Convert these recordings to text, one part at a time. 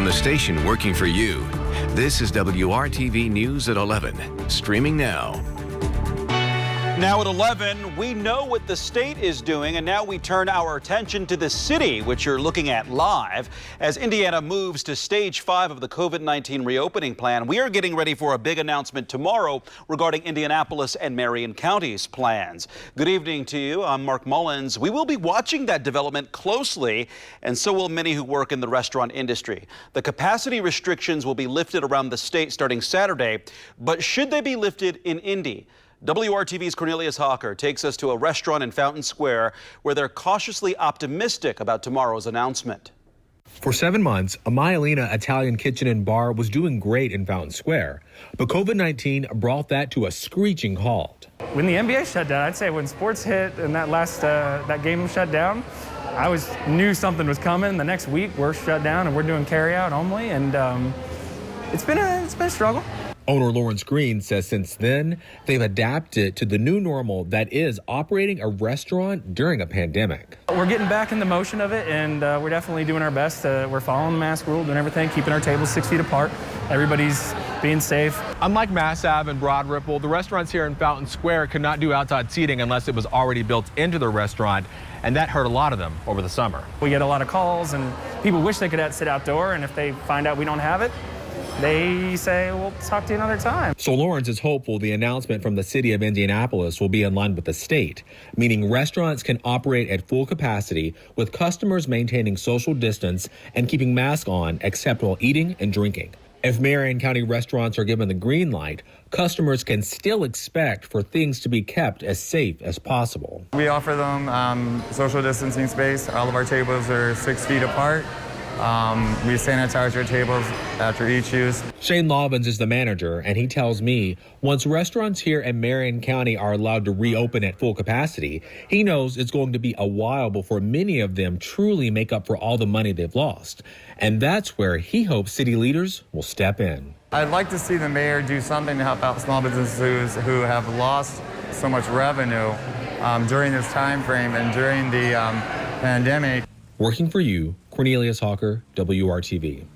From the station working for you, this is WRTV News at 11, streaming now. Now at 11, we know what the state is doing, and now we turn our attention to the city, which you're looking at live. As Indiana moves to stage 5 of the COVID-19 reopening plan, we are getting ready for a big announcement tomorrow regarding Indianapolis and Marion County's plans. Good evening to you. I'm Mark Mullins. We will be watching that development closely, and so will many who work in the restaurant industry. The capacity restrictions will be lifted around the state starting Saturday, but should they be lifted in Indy? WRTV's Cornelius Hawker takes us to a restaurant in Fountain Square where they're cautiously optimistic about tomorrow's announcement. For 7 months, a Myelina Italian kitchen and bar was doing great in Fountain Square, but COVID-19 brought that to a screeching halt. When the NBA shut down, I'd say when sports hit and that game shut down, I knew something was coming. The next week we're shut down and we're doing carry out only, and it's been a struggle. Owner Lawrence Green says since then, they've adapted to the new normal that is operating a restaurant during a pandemic. We're getting back in the motion of it, and we're definitely doing our best. We're following the mask rule, doing everything, keeping our tables 6 feet apart. Everybody's being safe. Unlike Mass Ave and Broad Ripple, the restaurants here in Fountain Square could not do outside seating unless it was already built into the restaurant, and that hurt a lot of them over the summer. We get a lot of calls, and people wish they could sit outdoor, and if they find out we don't have it, they say, we'll talk to you another time. So Lawrence is hopeful the announcement from the city of Indianapolis will be in line with the state, meaning restaurants can operate at full capacity with customers maintaining social distance and keeping masks on except while eating and drinking. If Marion County restaurants are given the green light, customers can still expect for things to be kept as safe as possible. We offer them social distancing space. All of our tables are 6 feet apart. We sanitize our tables after each use. Shane Lobbins is the manager, and he tells me once restaurants here in Marion County are allowed to reopen at full capacity, he knows it's going to be a while before many of them truly make up for all the money they've lost. And that's where he hopes city leaders will step in. I'd like to see the mayor do something to help out small businesses who have lost so much revenue during this time frame and during the pandemic. Working for you, Cornelius Hawker, WRTV.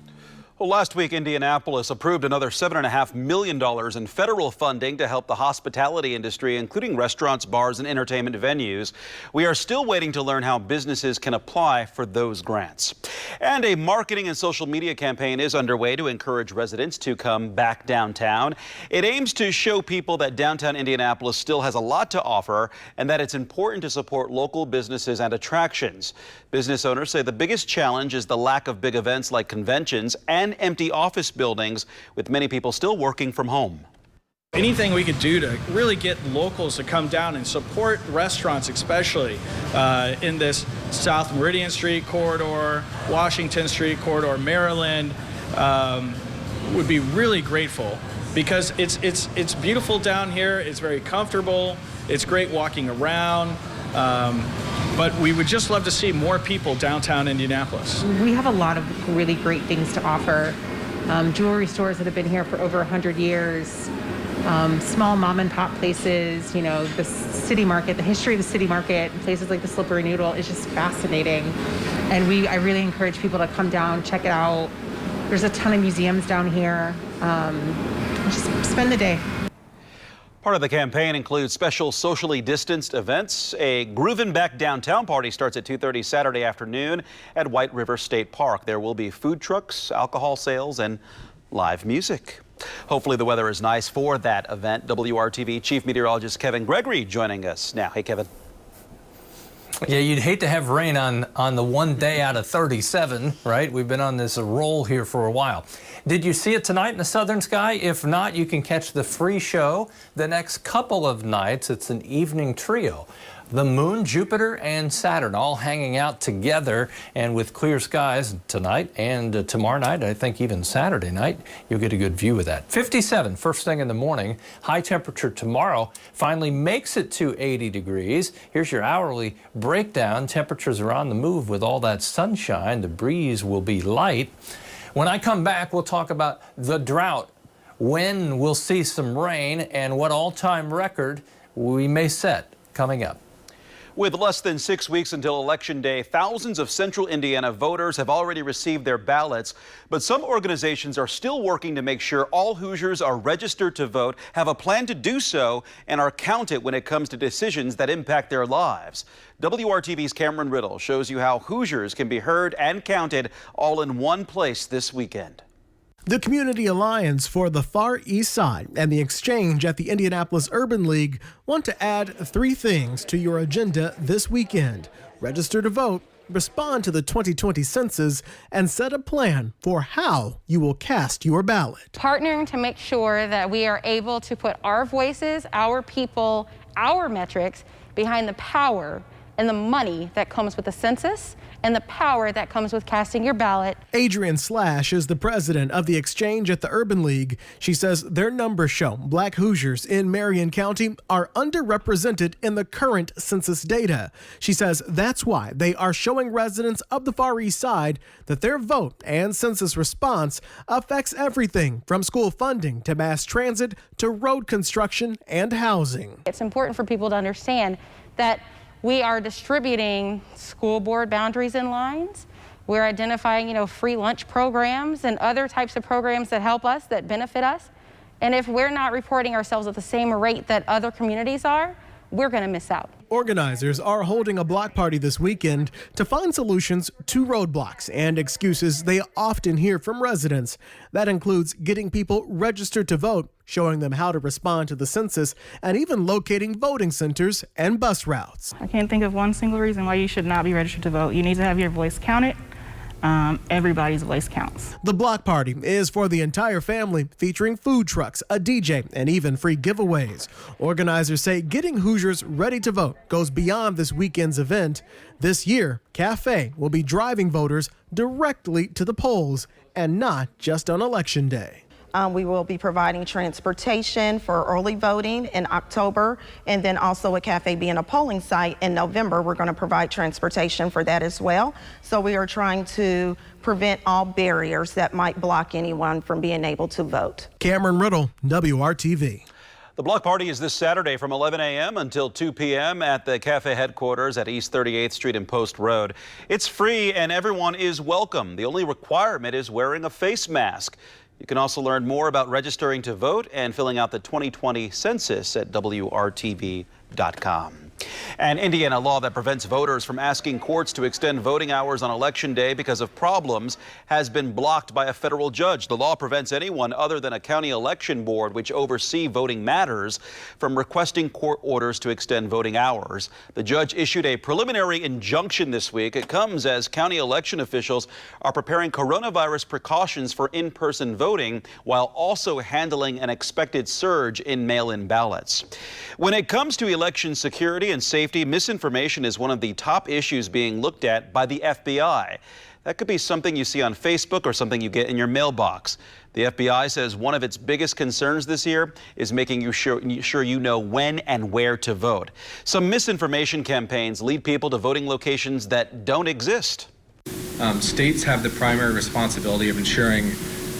Well, last week, Indianapolis approved another $7.5 million in federal funding to help the hospitality industry, including restaurants, bars, and entertainment venues. We are still waiting to learn how businesses can apply for those grants. And a marketing and social media campaign is underway to encourage residents to come back downtown. It aims to show people that downtown Indianapolis still has a lot to offer and that it's important to support local businesses and attractions. Business owners say the biggest challenge is the lack of big events like conventions and empty office buildings, with many people still working from home. Anything we could do to really get locals to come down and support restaurants, especially in this South Meridian Street corridor, Washington Street corridor, Maryland, would be really grateful because it's beautiful down here. It's very comfortable. It's great walking around. But we would just love to see more people downtown Indianapolis. We have a lot of really great things to offer. Jewelry stores that have been here for over 100 years, small mom and pop places, the city market, the history of the city market, places like the Slippery Noodle is just fascinating. And I really encourage people to come down, check it out. There's a ton of museums down here. Just spend the day. Part of the campaign includes special socially distanced events. A Groovin' Back Downtown party starts at 2:30 Saturday afternoon at White River State Park. There will be food trucks, alcohol sales, and live music. Hopefully the weather is nice for that event. WRTV Chief Meteorologist Kevin Gregory joining us now. Hey, Kevin. Yeah, you'd hate to have rain on the 1 day out of 37, right? We've been on this roll here for a while. Did you see it tonight in the southern sky? If not, you can catch the free show the next couple of nights. It's an evening trio. The moon, Jupiter, and Saturn all hanging out together, and with clear skies tonight and tomorrow night, I think even Saturday night, you'll get a good view of that. 57 first thing in the morning. High temperature tomorrow finally makes it to 80 degrees. Here's your hourly breakdown. Temperatures are on the move with all that sunshine. The breeze will be light. When I come back, we'll talk about the drought, when we'll see some rain, and what all-time record we may set coming up. With less than 6 weeks until Election Day, thousands of central Indiana voters have already received their ballots, but some organizations are still working to make sure all Hoosiers are registered to vote, have a plan to do so, and are counted when it comes to decisions that impact their lives. WRTV's Cameron Riddle shows you how Hoosiers can be heard and counted all in one place this weekend. The Community Alliance for the Far East Side and the Exchange at the Indianapolis Urban League want to add 3 things to your agenda this weekend: register to vote, respond to the 2020 census, and set a plan for how you will cast your ballot. Partnering to make sure that we are able to put our voices, our people, our metrics behind the power and the money that comes with the census and the power that comes with casting your ballot. Adrienne Slash is the president of the Exchange at the Urban League. She says their numbers show Black Hoosiers in Marion County are underrepresented in the current census data. She says that's why they are showing residents of the Far East Side that their vote and census response affects everything from school funding to mass transit to road construction and housing. It's important for people to understand that we are distributing school board boundaries and lines. We're identifying, free lunch programs and other types of programs that help us, that benefit us. And if we're not reporting ourselves at the same rate that other communities are, we're going to miss out. Organizers are holding a block party this weekend to find solutions to roadblocks and excuses they often hear from residents. That includes getting people registered to vote, showing them how to respond to the census, and even locating voting centers and bus routes. I can't think of one single reason why you should not be registered to vote. You need to have your voice counted. Everybody's voice counts. The block party is for the entire family, featuring food trucks, a DJ, and even free giveaways. Organizers say getting Hoosiers ready to vote goes beyond this weekend's event. This year, Cafe will be driving voters directly to the polls and not just on Election Day. We will be providing transportation for early voting in October, and then also a cafe being a polling site in November. We're going to provide transportation for that as well. So we are trying to prevent all barriers that might block anyone from being able to vote. Cameron Riddle, WRTV. The block party is this Saturday from 11 a.m. until 2 p.m. at the cafe headquarters at East 38th Street and Post Road. It's free and everyone is welcome. The only requirement is wearing a face mask. You can also learn more about registering to vote and filling out the 2020 census at WRTV.com. An Indiana law that prevents voters from asking courts to extend voting hours on Election Day because of problems has been blocked by a federal judge. The law prevents anyone other than a county election board, which oversee voting matters, from requesting court orders to extend voting hours. The judge issued a preliminary injunction this week. It comes as county election officials are preparing coronavirus precautions for in-person voting while also handling an expected surge in mail-in ballots. When it comes to election security and safety, misinformation is one of the top issues being looked at by the FBI. That could be something you see on Facebook or something you get in your mailbox. The FBI says one of its biggest concerns this year is making you sure you know when and where to vote. Some misinformation campaigns lead people to voting locations that don't exist. States have the primary responsibility of ensuring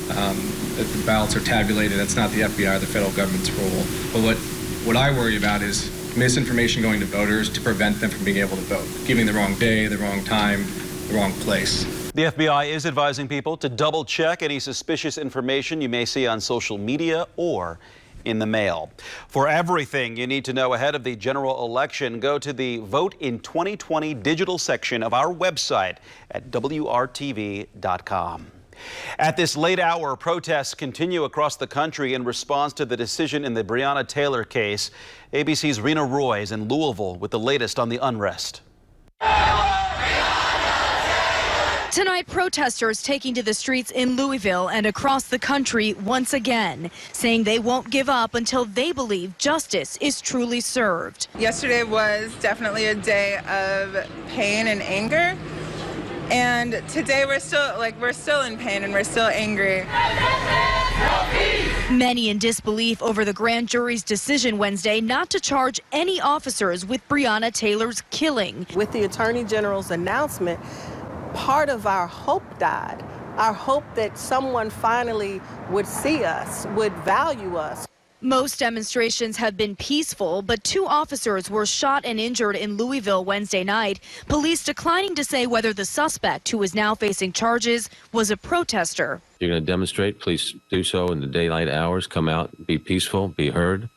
that the ballots are tabulated. That's not the FBI or the federal government's role. But what I worry about is misinformation going to voters to prevent them from being able to vote, giving the wrong day, the wrong time, the wrong place. The FBI is advising people to double check any suspicious information you may see on social media or in the mail. For everything you need to know ahead of the general election, go to the Vote in 2020 digital section of our website at WRTV.com. At this late hour, protests continue across the country in response to the decision in the Breonna Taylor case. ABC's Rena Roy is in Louisville with the latest on the unrest. Tonight, protesters taking to the streets in Louisville and across the country once again, saying they won't give up until they believe justice is truly served. Yesterday was definitely a day of pain and anger. And today we're still in pain and we're still angry. Many in disbelief over the grand jury's decision Wednesday not to charge any officers with Breonna Taylor's killing. With the Attorney General's announcement, part of our hope died. Our hope that someone finally would see us, would value us. Most demonstrations have been peaceful, but 2 officers were shot and injured in Louisville Wednesday night. Police declining to say whether the suspect, who is now facing charges, was a protester. If you're going to demonstrate, please do so in the daylight hours. Come out, be peaceful, be heard.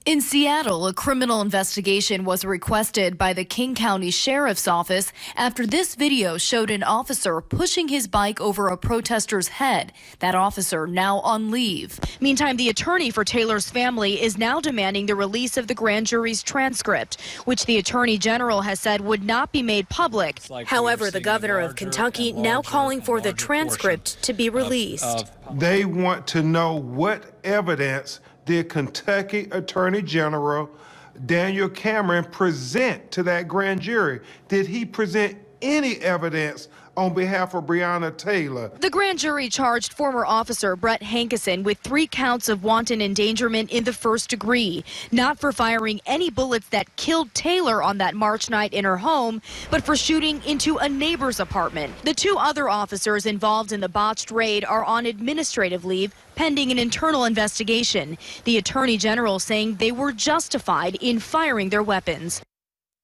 In Seattle, a criminal investigation was requested by the King County Sheriff's Office after this video showed an officer pushing his bike over a protester's head. That officer now on leave. Meantime, the attorney for Taylor's family is now demanding the release of the grand jury's transcript, which the Attorney General has said would not be made public. However, the governor of Kentucky now calling for the transcript to be released. They want to know what evidence did Kentucky Attorney General Daniel Cameron present to that grand jury? Did he present any evidence on behalf of Breonna Taylor? The grand jury charged former officer Brett Hankison with 3 counts of wanton endangerment in the first degree, not for firing any bullets that killed Taylor on that March night in her home, but for shooting into a neighbor's apartment. The 2 other officers involved in the botched raid are on administrative leave pending an internal investigation. The Attorney General saying they were justified in firing their weapons.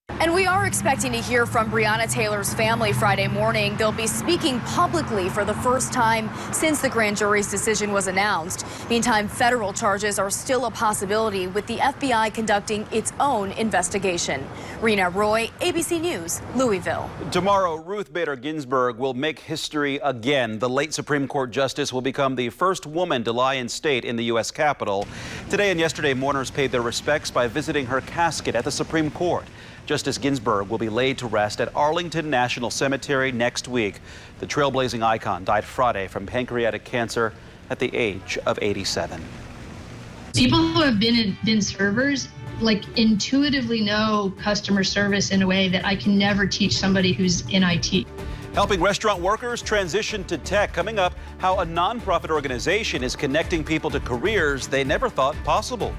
And we are expecting to hear from Breonna Taylor's family Friday morning. They'll be speaking publicly for the first time since the grand jury's decision was announced. Meantime, federal charges are still a possibility, with the FBI conducting its own investigation. Rena Roy, ABC News, Louisville. Tomorrow, Ruth Bader Ginsburg will make history again. The late Supreme Court justice will become the first woman to lie in state in the U.S. Capitol. Today and yesterday, mourners paid their respects by visiting her casket at the Supreme Court. Justice Ginsburg will be laid to rest at Arlington National Cemetery next week. The trailblazing icon died Friday from pancreatic cancer at the age of 87. People who have been servers intuitively know customer service in a way that I can never teach somebody who's in IT. Helping restaurant workers transition to tech. Coming up, how a nonprofit organization is connecting people to careers they never thought possible.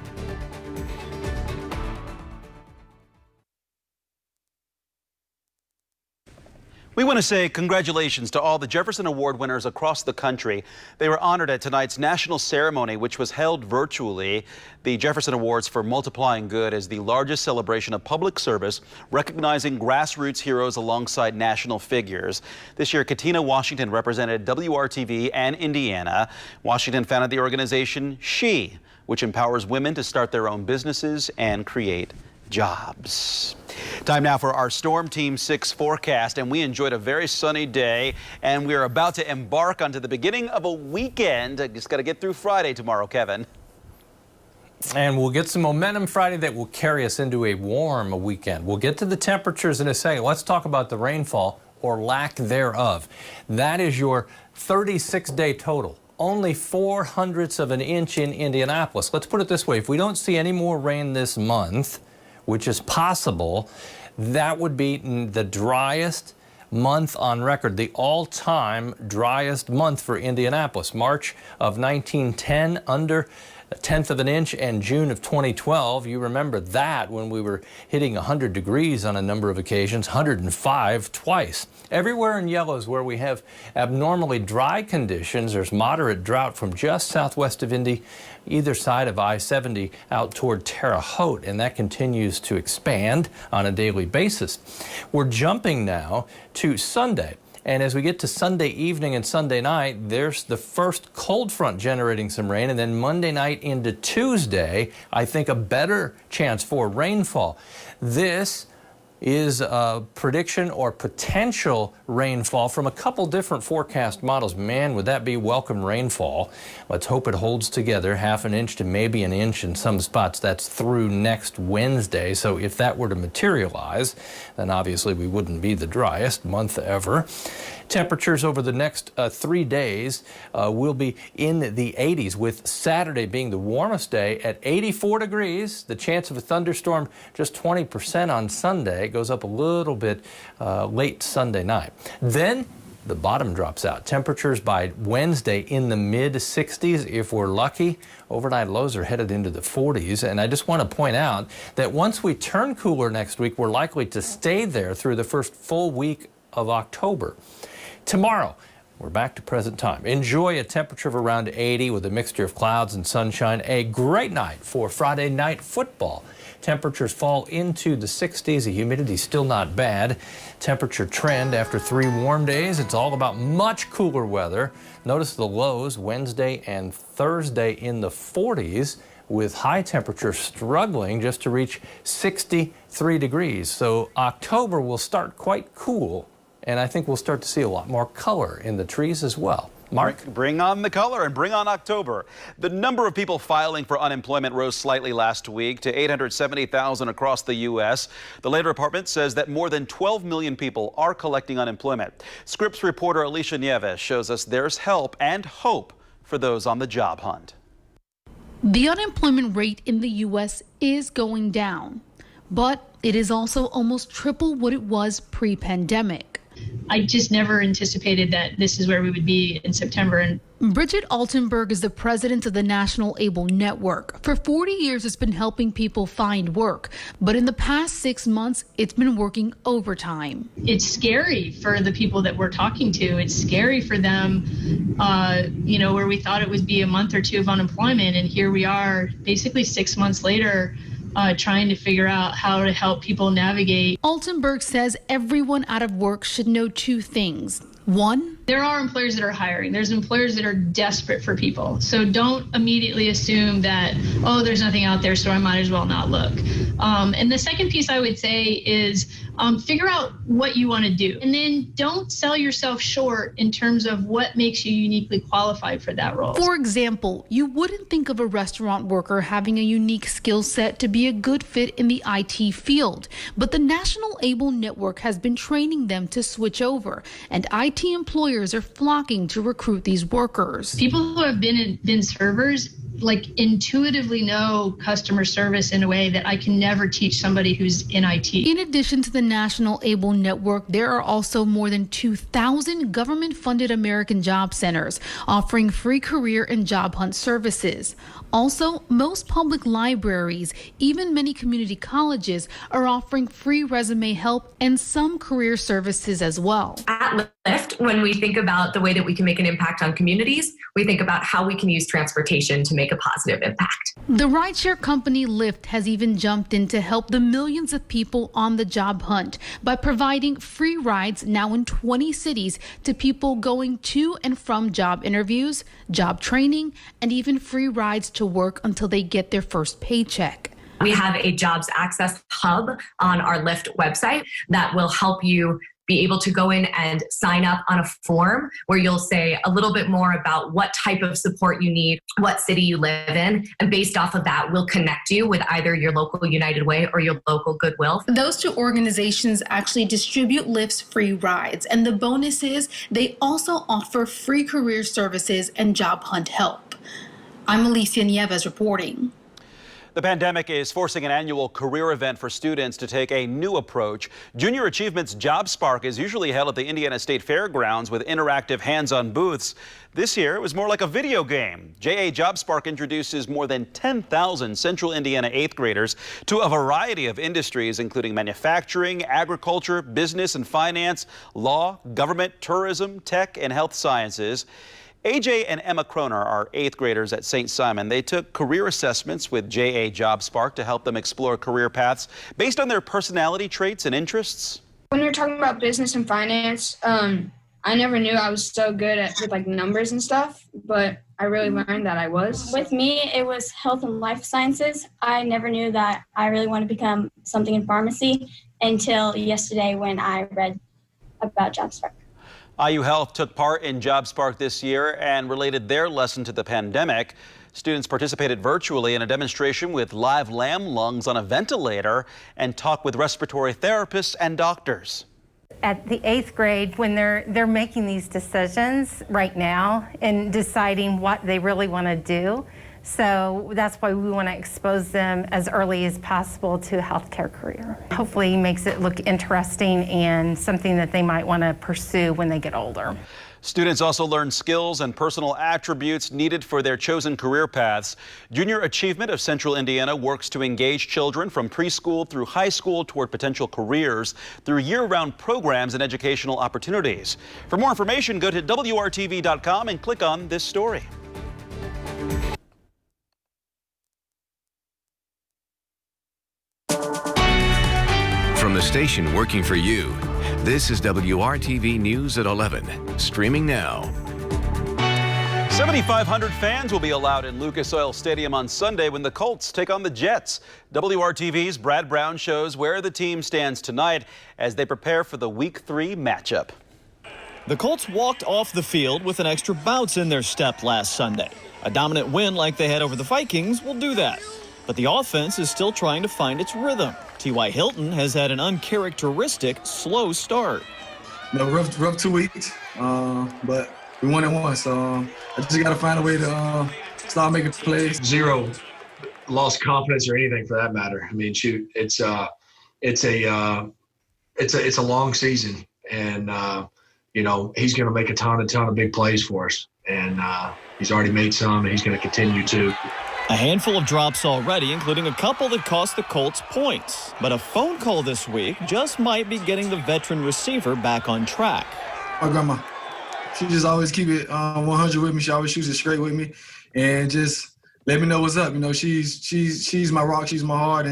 We want to say congratulations to all the Jefferson Award winners across the country. They were honored at tonight's national ceremony, which was held virtually. The Jefferson Awards for Multiplying Good is the largest celebration of public service, recognizing grassroots heroes alongside national figures. This year, Katina Washington represented WRTV and Indiana. Washington founded the organization She, which empowers women to start their own businesses and create jobs. Time now for our Storm Team 6 forecast, and we enjoyed a very sunny day, and we're about to embark onto the beginning of a weekend. I just got to get through Friday tomorrow, Kevin. And we'll get some momentum Friday that will carry us into a warm weekend. We'll get to the temperatures in a second. Let's talk about the rainfall or lack thereof. That is your 36-day total. Only 0.04 of an inch in Indianapolis. Let's put it this way. If we don't see any more rain this month, which is possible, that would be the driest month on record, the all-time driest month for Indianapolis. March of 1910, under 1/10 of an inch, and June of 2012, you remember that when we were hitting 100 degrees on a number of occasions, 105 twice. Everywhere in yellow is where we have abnormally dry conditions. There's moderate drought from just southwest of Indy, either side of I-70 out toward Terre Haute, and that continues to expand on a daily basis. We're jumping now to Sunday. And as we get to Sunday evening and Sunday night, there's the first cold front generating some rain. And then Monday night into Tuesday, I think a better chance for rainfall. This is a prediction or potential rainfall from a couple different forecast models. Man, would that be welcome rainfall. Let's hope it holds together, 1/2 inch to maybe 1 inch in some spots. That's through next Wednesday. So if that were to materialize, then obviously we wouldn't be the driest month ever. Temperatures over the next 3 days will be in the 80s, with Saturday being the warmest day at 84 degrees. The chance of a thunderstorm just 20% on Sunday. It goes up a little bit late Sunday night. Then the bottom drops out. Temperatures by Wednesday in the mid-60s if we're lucky. Overnight lows are headed into the 40s. And I just want to point out that once we turn cooler next week, we're likely to stay there through the first full week of October. Tomorrow, We're back to present time. Enjoy a temperature of around 80 with a mixture of clouds and sunshine. A great night for Friday night football. Temperatures fall into the 60s. The humidity still not bad. Temperature trend after 3 warm days. It's all about much cooler weather. Notice the lows Wednesday and Thursday in the 40s, with high temperatures struggling just to reach 63 degrees. So October will start quite cool, and I think we'll start to see a lot more color in the trees as well. Mark? Bring on the color and bring on October. The number of people filing for unemployment rose slightly last week to 870,000 across the U.S. The Labor Department says that more than 12 million people are collecting unemployment. Scripps reporter Alicia Nieves shows us there's help and hope for those on the job hunt. The unemployment rate in the U.S. is going down, but it is also almost triple what it was pre-pandemic. I just never anticipated that this is where we would be in September. And Bridget Altenberg is the president of the National ABLE Network. For 40 years, it's been helping people find work. But in the past 6 months, it's been working overtime. It's scary for the people that we're talking to. It's scary for them, where we thought it would be a month or two of unemployment. And here we are basically 6 months later, trying to figure out how to help people navigate. Altenberg says everyone out of work should know 2 things. 1, there are employers that are hiring. There's employers that are desperate for people. So don't immediately assume that, oh, there's nothing out there, so I might as well not look. And the second piece I would say is figure out what you want to do. And then don't sell yourself short in terms of what makes you uniquely qualified for that role. For example, you wouldn't think of a restaurant worker having a unique skill set to be a good fit in the IT field. But the National ABLE Network has been training them to switch over, and IT employers are flocking to recruit these workers. People who have been servers intuitively know customer service in a way that I can never teach somebody who's in IT. In addition to the National ABLE Network, there are also more than 2,000 government-funded American job centers offering free career and job hunt services. Also, most public libraries, even many community colleges, are offering free resume help and some career services as well. At Lyft, when we think about the way that we can make an impact on communities, we think about how we can use transportation to make a positive impact. The rideshare company Lyft has even jumped in to help the millions of people on the job hunt by providing free rides now in 20 cities to people going to and from job interviews, job training, and even free rides to work until they get their first paycheck. We have a jobs access hub on our Lyft website that will help you be able to go in and sign up on a form where you'll say a little bit more about what type of support you need, what city you live in, and based off of that, we'll connect you with either your local United Way or your local Goodwill. Those 2 organizations actually distribute Lyft's free rides, and the bonus is they also offer free career services and job hunt help. I'm Alicia Nieves reporting. The pandemic is forcing an annual career event for students to take a new approach. Junior Achievement's Job Spark is usually held at the Indiana State Fairgrounds with interactive hands-on booths. This year, it was more like a video game. JA Job Spark introduces more than 10,000 Central Indiana 8th graders to a variety of industries, including manufacturing, agriculture, business and finance, law, government, tourism, tech, and health sciences. AJ and Emma Kroner are 8th graders at St. Simon. They took career assessments with JA Job Spark to help them explore career paths based on their personality traits and interests. When you're talking about business and finance, I never knew I was so good with numbers and stuff, but I really learned that I was. With me, it was health and life sciences. I never knew that I really wanted to become something in pharmacy until yesterday when I read about Job Spark. IU Health took part in Job Spark this year and related their lesson to the pandemic. Students participated virtually in a demonstration with live lamb lungs on a ventilator and talked with respiratory therapists and doctors. At the 8th grade, when they're making these decisions right now and deciding what they really want to do, So that's why we want to expose them as early as possible to a healthcare career. Hopefully makes it look interesting and something that they might want to pursue when they get older. Students also learn skills and personal attributes needed for their chosen career paths. Junior Achievement of Central Indiana works to engage children from preschool through high school toward potential careers through year-round programs and educational opportunities. For more information, go to WRTV.com and click on this story. From the station working for you, this is WRTV News at 11, streaming now. 7,500 fans will be allowed in Lucas Oil Stadium on Sunday when the Colts take on the Jets. WRTV's Brad Brown shows where the team stands tonight as they prepare for the Week 3 matchup. The Colts walked off the field with an extra bounce in their step last Sunday. A dominant win like they had over the Vikings will do that. But the offense is still trying to find its rhythm. T.Y. Hilton has had an uncharacteristic slow start. No, rough 2 weeks, but we won it once. So I just got to find a way to start making plays. Zero lost confidence or anything for that matter. I mean, shoot, it's a long season, and you know, he's going to make a ton of big plays for us, and he's already made some, and he's going to continue to. A handful of drops already, including a couple that cost the Colts points. But a phone call this week just might be getting the veteran receiver back on track. My grandma, she just always keep it 100 with me. She always shoots it straight with me and just let me know what's up. You know, she's my rock, she's my heart,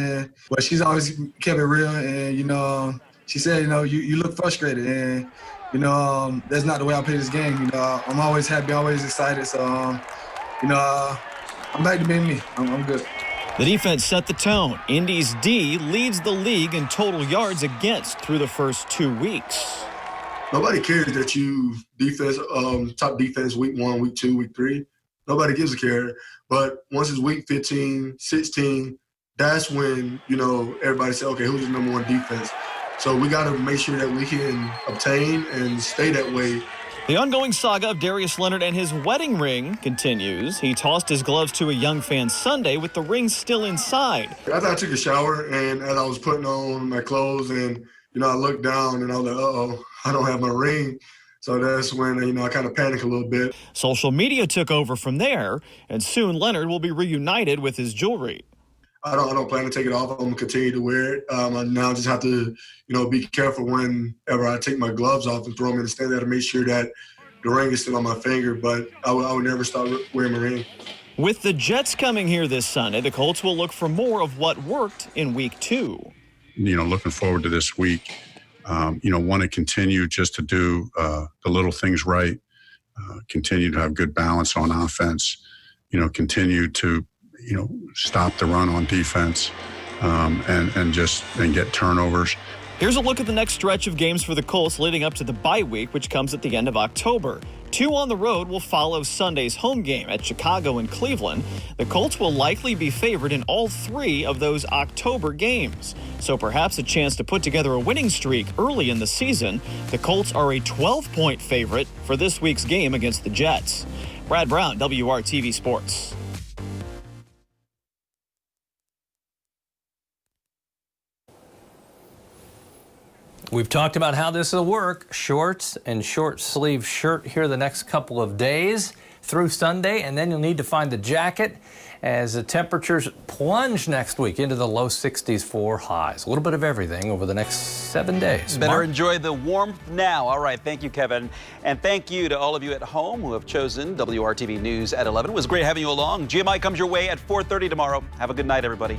but she's always kept it real. And, you know, she said, you know, you look frustrated. And, you know, that's not the way I play this game. You know, I'm always happy, always excited. So, you know, I'm back to being me. I'm good. The defense set the tone. Indy's D leads the league in total yards against through the first 2 weeks. Nobody cares that you defense, top defense week 1, week 2, week 3. Nobody gives a care. But once it's week 15, 16, that's when, you know, everybody say, okay, who's the number 1 defense? So we got to make sure that we can obtain and stay that way. The ongoing saga of Darius Leonard and his wedding ring continues. He tossed his gloves to a young fan Sunday with the ring still inside. After I took a shower and as I was putting on my clothes and, you know, I looked down and I was like, uh-oh, I don't have my ring. So that's when, you know, I kind of panicked a little bit. Social media took over from there, and soon Leonard will be reunited with his jewelry. I don't plan to take it off. I'm going to continue to wear it. I now just have to, you know, be careful whenever I take my gloves off and throw them in the stand there to make sure that the ring is still on my finger. But I would never stop wearing my ring. With the Jets coming here this Sunday, the Colts will look for more of what worked in Week 2. You know, looking forward to this week. You know, want to continue just to do the little things right, continue to have good balance on offense, you know, continue to, you know, stop the run on defense and get turnovers. Here's a look at the next stretch of games for the Colts leading up to the bye week, which comes at the end of October. 2 on the road will follow Sunday's home game at Chicago and Cleveland. The Colts will likely be favored in all 3 of those October games. So perhaps a chance to put together a winning streak early in the season. The Colts are a 12-point favorite for this week's game against the Jets. Brad Brown, WRTV Sports. We've talked about how this will work. Shorts and short sleeve shirt here the next couple of days through Sunday, and then you'll need to find the jacket as the temperatures plunge next week into the low 60s for highs. A little bit of everything over the next 7 days. Better enjoy the warmth now. All right, thank you, Kevin. And thank you to all of you at home who have chosen WRTV News at 11. It was great having you along. GMI comes your way at 4:30 tomorrow. Have a good night, everybody.